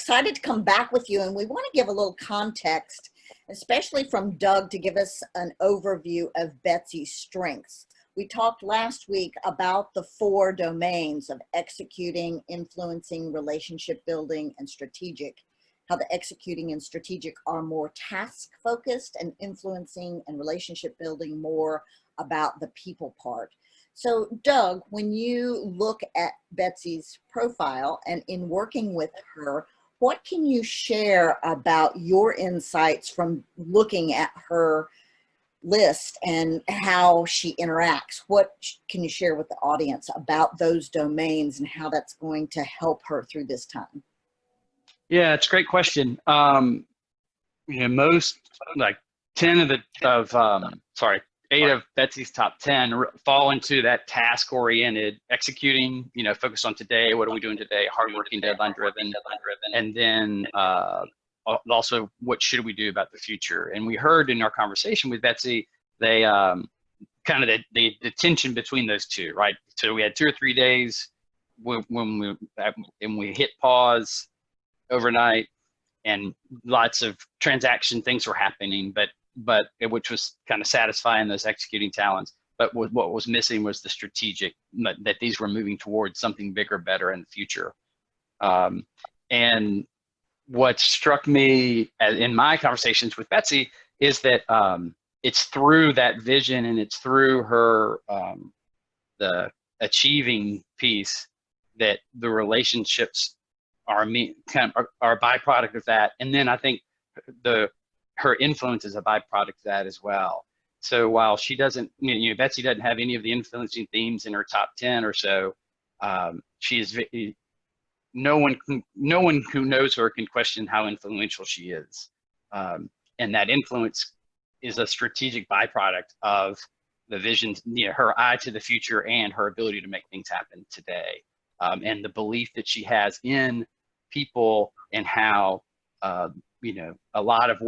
excited to come back with you, and we want to give a little context, especially from Doug, to give us an overview of Betsy's strengths. We talked last week about the 4 domains of executing, influencing, relationship building, and strategic. How the executing and strategic are more task focused, and influencing and relationship building more about the people part. So Doug, when you look at Betsy's profile and in working with her, what can you share about your insights from looking at her list and how she interacts? What can you share with the audience about those domains and how that's going to help her through this time? Yeah, it's a great question. Most, like 8 of Betsy's top 10 fall into that task-oriented, executing, focus on today, what are we doing today, hardworking, deadline-driven, and then also what should we do about the future. And we heard in our conversation with Betsy, they kind of the tension between those two, right? So we had 2 or 3 days when we hit pause overnight, and lots of transaction things were happening, but which was kind of satisfying those executing talents. But what was missing was the strategic, that these were moving towards something bigger, better in the future. And what struck me in my conversations with Betsy is that it's through that vision, and it's through her the achieving piece, that the relationships are a byproduct of that. And then I think her influence is a byproduct of that as well. So while she doesn't, Betsy doesn't have any of the influencing themes in her top 10 or so, she is, no one who knows her can question how influential she is. And that influence is a strategic byproduct of the vision, her eye to the future and her ability to make things happen today. And the belief that she has in people, and how a lot of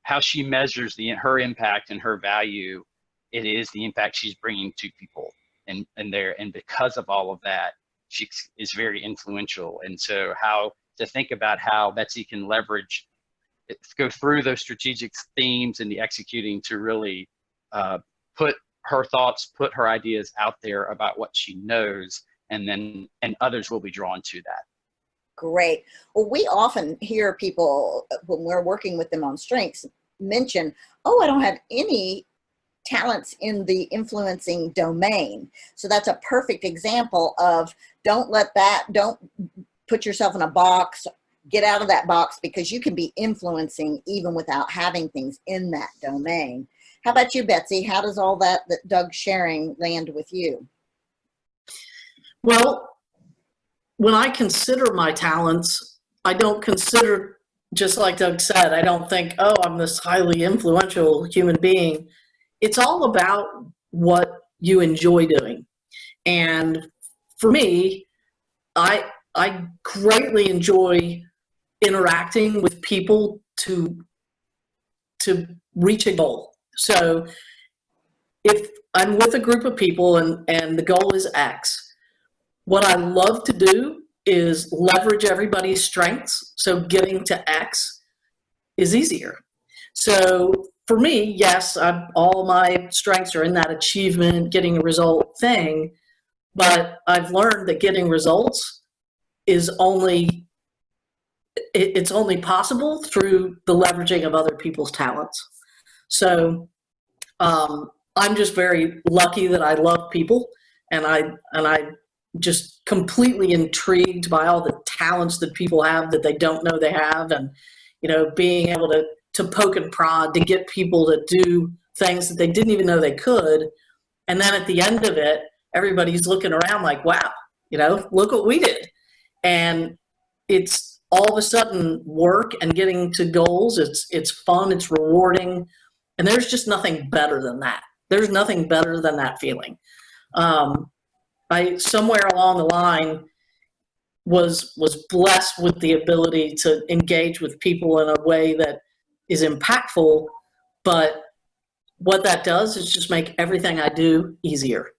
how she measures her impact and her value, it is the impact she's bringing to people, and because of all of that, she is very influential. And so how to think about how Betsy can go through those strategic themes and the executing to really put her thoughts, put her ideas out there about what she knows, and others will be drawn to that. Great. Well, we often hear people, when we're working with them on strengths, mention, oh, I don't have any talents in the influencing domain. So that's a perfect example of don't put yourself in a box, get out of that box, because you can be influencing even without having things in that domain. How about you, Betsy? How does all that Doug's sharing land with you? Well, when I consider my talents, I don't consider, just like Doug said, I don't think, oh, I'm this highly influential human being. It's all about what you enjoy doing. And for me, I greatly enjoy interacting with people to reach a goal. So if I'm with a group of people and the goal is X, what I love to do is leverage everybody's strengths. So getting to X is easier. So for me, yes, all my strengths are in that achievement, getting a result thing, but I've learned that getting results is only possible through the leveraging of other people's talents. So I'm just very lucky that I love people, and I just completely intrigued by all the talents that people have that they don't know they have, and being able to poke and prod to get people to do things that they didn't even know they could, and then at the end of it, everybody's looking around like, wow, look what we did. And it's all of a sudden work and getting to goals. It's fun, it's rewarding, and there's just nothing better than that. There's nothing better than that feeling. I somewhere along the line was blessed with the ability to engage with people in a way that is impactful, but what that does is just make everything I do easier.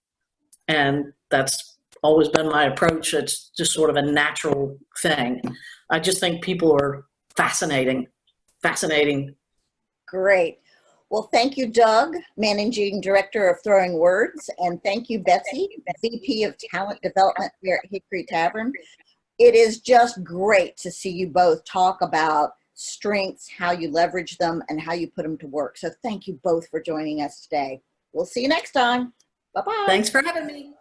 And that's always been my approach. It's just sort of a natural thing. I just think people are fascinating. Great. Well, thank you, Doug, Managing Director of Throwing Words, and thank you, Betsy, VP of Talent Development here at Hickory Tavern. It is just great to see you both talk about strengths, how you leverage them, and how you put them to work. So thank you both for joining us today. We'll see you next time. Bye-bye. Thanks for having me.